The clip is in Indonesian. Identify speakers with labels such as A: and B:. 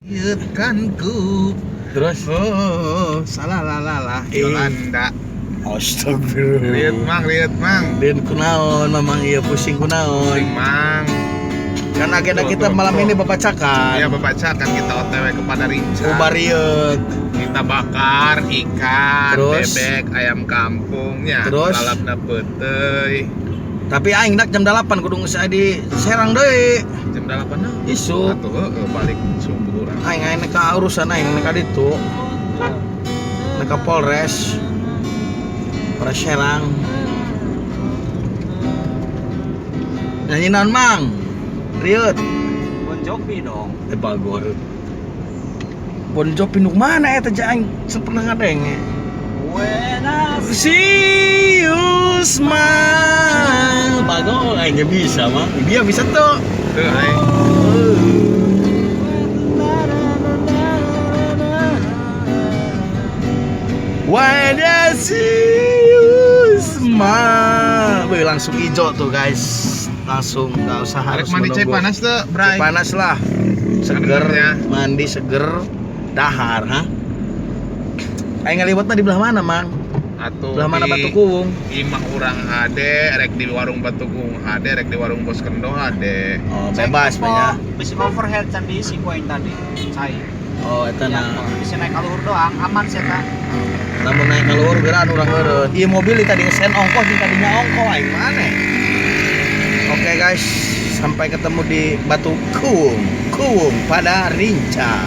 A: Yutkanku.
B: Terus?
A: Oh, salah lah. Yolanda.
B: Astagfirullah.
A: Lihat mang.
B: Den kunaon memang iya pusing kunaon.
A: Pusing mang.
B: Kan agenda
A: Tuh,
B: kita
A: tuh,
B: malam
A: tuh.
B: ini babacakan.
A: Ya babacakan kita OTW kepada Rinca.
B: Ubarieut.
A: Kita bakar ikan,
B: Terus?
A: bebek, ayam kampungnya.
B: Terus?
A: Lalapna peuteuy.
B: Tapi aing dak jam 8 kudu geus aya di Serang deui.
A: Jam 8 na.
B: Isu.
A: Atuh balik subuh urang.
B: Aing ka urusan aing ka ditu. Ka Polres. Polres Serang. Nyanyi naon mang? Riut.
C: Bon Jovi dong.
B: Bagor. Bon Jovi nu mana eta aing pernah ngadeng.
C: Buenas.
B: See you smile. Bagor aing ge bisa mah. Dia bisa tuh.
A: Teu aing.
B: Why does you smile? Wih, langsung hijau tuh guys. Langsung nggak usah harus
A: Arek mandi cai
B: menunggu.
A: panas tuh, Bray.
B: Cai panas lah. Seger,
A: Segernya.
B: mandi seger, dahar, ha? Aing ngaliwatna di belah mana, Mang?
A: Atuh
B: Belah mana
A: di
B: Batu Kuwung?
A: Imah urang hade, rek di warung Batu Kuwung hade, rek di warung Bos Kendo hade.
B: Oh, bebas banyak.
C: Bisa overhead can diisi poin tadi. Cai.
B: Oh, eta
C: Ya,
B: na.
C: bisa naik kaluhur doang, aman sih ta.
B: Namun naik ka luhur geran urang eureut. Ieu mobil tadi ngesen ongkos jeung tadinya ongko aing maneh. Oke guys, sampai ketemu di Batu Kuwung pada Rinca.